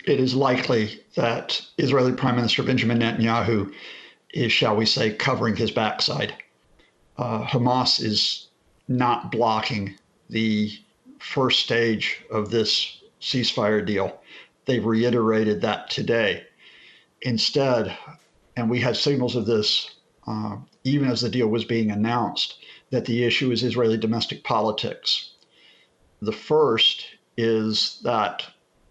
it is likely that Israeli Prime Minister Benjamin Netanyahu is, shall we say, covering his backside. Hamas is not blocking the first stage of this ceasefire deal. They've reiterated that today. Instead, and we had signals of this even as the deal was being announced, that the issue is Israeli domestic politics. The first is that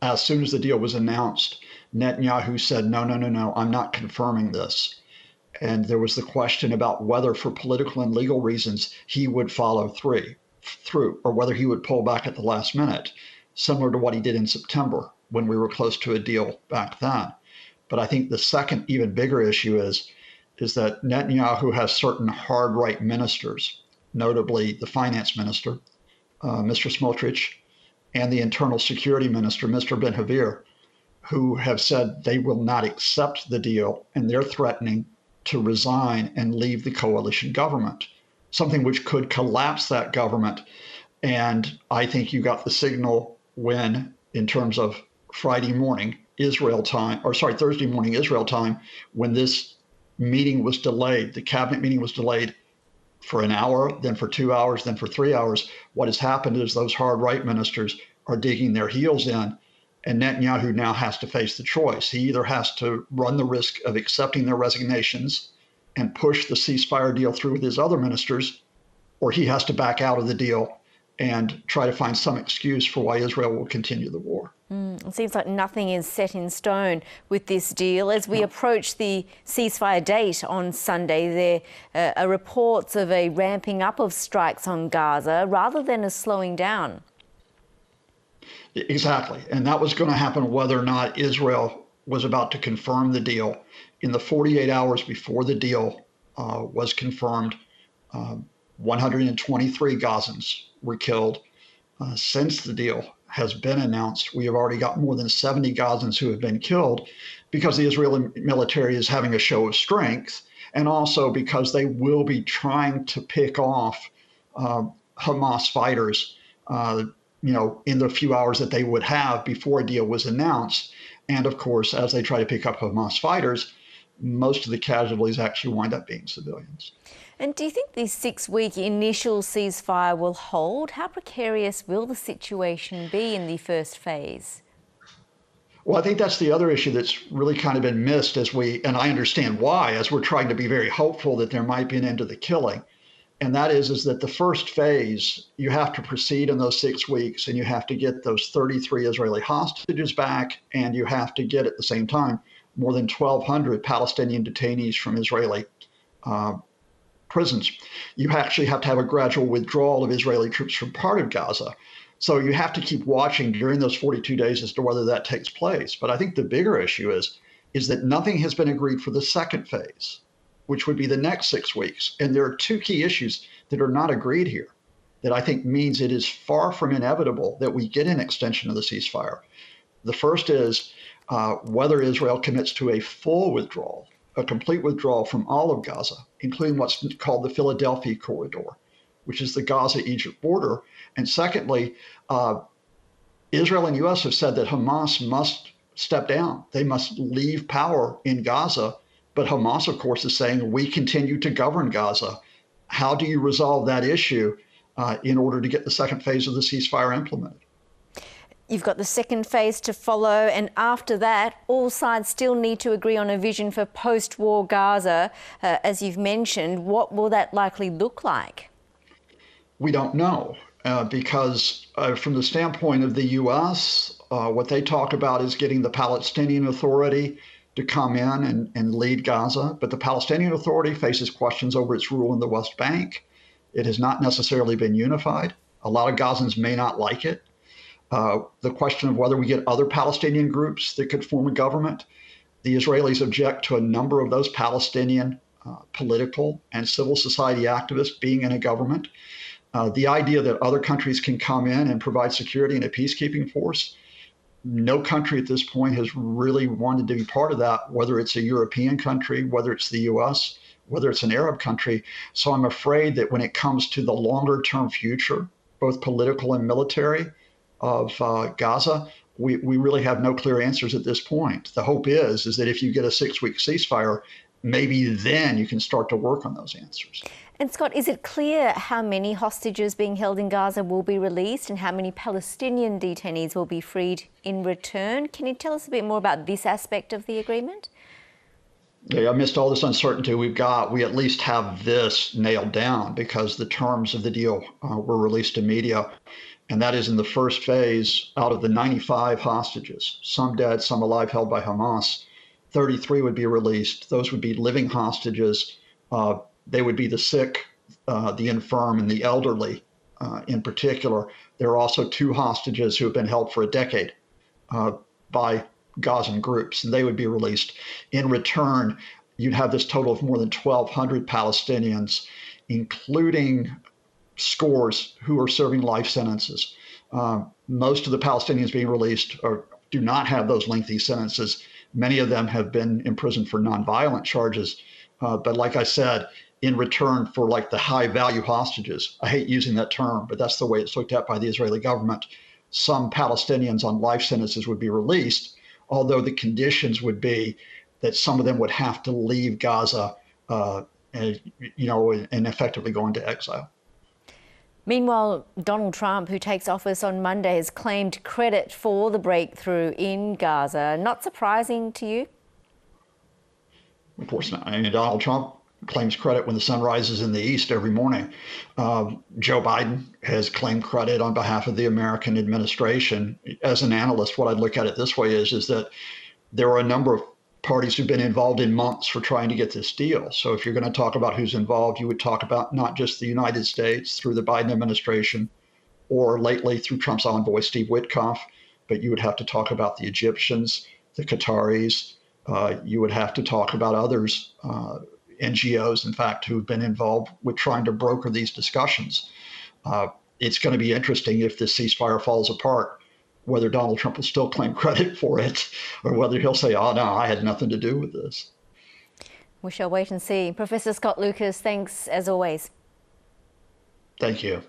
as soon as the deal was announced, Netanyahu said, no, I'm not confirming this. And there was the question about whether, for political and legal reasons, he would follow through, or whether he would pull back at the last minute, similar to what he did in September when we were close to a deal back then. But I think the second, even bigger issue is that Netanyahu has certain hard right ministers, notably the finance minister, Mr. Smotrich, and the internal security minister, Mr. Ben-Gvir, who have said they will not accept the deal, and they're threatening to resign and leave the coalition government, something which could collapse that government. And I think you got the signal when, in terms of Thursday morning Israel time, when this meeting was delayed, the cabinet meeting was delayed for an hour, then for 2 hours, then for 3 hours. What has happened is those hard right ministers are digging their heels in, and Netanyahu now has to face the choice. He either has to run the risk of accepting their resignations and push the ceasefire deal through with his other ministers, or he has to back out of the deal and try to find some excuse for why Israel will continue the war. It seems like nothing is set in stone with this deal. As we approach the ceasefire date on Sunday, there are reports of a ramping up of strikes on Gaza rather than a slowing down. Exactly. And that was going to happen whether or not Israel was about to confirm the deal. In the 48 hours before the deal was confirmed, 123 Gazans were killed. Since the deal has been announced, we have already got more than 70 Gazans who have been killed because the Israeli military is having a show of strength, and also because they will be trying to pick off Hamas fighters, in the few hours that they would have before a deal was announced. And of course, as they try to pick up Hamas fighters, most of the casualties actually wind up being civilians. And do you think this 6-week initial ceasefire will hold? How precarious will the situation be in the first phase? Well, I think that's the other issue that's really kind of been missed and I understand why, as we're trying to be very hopeful that there might be an end to the killing. And that is that the first phase, you have to proceed in those 6 weeks, and you have to get those 33 Israeli hostages back, and you have to get at the same time more than 1,200 Palestinian detainees from Israeli prisons. You actually have to have a gradual withdrawal of Israeli troops from part of Gaza. So you have to keep watching during those 42 days as to whether that takes place. But I think the bigger issue is that nothing has been agreed for the second phase, which would be the next 6 weeks. And there are two key issues that are not agreed here that I think means it is far from inevitable that we get an extension of the ceasefire. The first is whether Israel commits to a full withdrawal, a complete withdrawal from all of Gaza, including what's called the Philadelphia corridor, which is the Gaza-Egypt border. And secondly, Israel and U.S. have said that Hamas must step down. They must leave power in Gaza. But Hamas, of course, is saying we continue to govern Gaza. How do you resolve that issue in order to get the second phase of the ceasefire implemented? You've got the second phase to follow, and after that, all sides still need to agree on a vision for post-war Gaza. As you've mentioned, what will that likely look like? We don't know, because from the standpoint of the U.S., what they talk about is getting the Palestinian Authority to come in and lead Gaza. But the Palestinian Authority faces questions over its rule in the West Bank. It has not necessarily been unified. A lot of Gazans may not like it. The question of whether we get other Palestinian groups that could form a government. The Israelis object to a number of those Palestinian political and civil society activists being in a government. The idea that other countries can come in and provide security in a peacekeeping force. No country at this point has really wanted to be part of that, whether it's a European country, whether it's the US, whether it's an Arab country. So I'm afraid that when it comes to the longer term future, both political and military, of Gaza, we really have no clear answers at this point. The hope is that if you get a 6-week ceasefire, maybe then you can start to work on those answers. And Scott, is it clear how many hostages being held in Gaza will be released and how many Palestinian detainees will be freed in return? Can you tell us a bit more about this aspect of the agreement? Yeah, amidst all this uncertainty we at least have this nailed down, because the terms of the deal were released to media. And that is, in the first phase, out of the 95 hostages, some dead, some alive, held by Hamas, 33 would be released. Those would be living hostages. They would be the sick, the infirm, and the elderly in particular. There are also 2 hostages who have been held for a decade by Gazan groups, and they would be released. In return, you'd have this total of more than 1,200 Palestinians, including scores who are serving life sentences. Most of the Palestinians being released do not have those lengthy sentences. Many of them have been imprisoned for nonviolent charges. But like I said, in return for like the high value hostages, I hate using that term, but that's the way it's looked at by the Israeli government, some Palestinians on life sentences would be released, although the conditions would be that some of them would have to leave Gaza and effectively go into exile. Meanwhile, Donald Trump, who takes office on Monday, has claimed credit for the breakthrough in Gaza. Not surprising to you? Of course not. I mean, Donald Trump claims credit when the sun rises in the east every morning. Joe Biden has claimed credit on behalf of the American administration. As an analyst, what I'd look at it this way is that there are a number of parties who've been involved in months for trying to get this deal. So if you're going to talk about who's involved, you would talk about not just the United States through the Biden administration, or lately through Trump's envoy, Steve Witkoff, but you would have to talk about the Egyptians, the Qataris. You would have to talk about others, NGOs, in fact, who've been involved with trying to broker these discussions. It's going to be interesting if this ceasefire falls apart, whether Donald Trump will still claim credit for it, or whether he'll say, oh, no, I had nothing to do with this. We shall wait and see. Professor Scott Lucas, thanks as always. Thank you.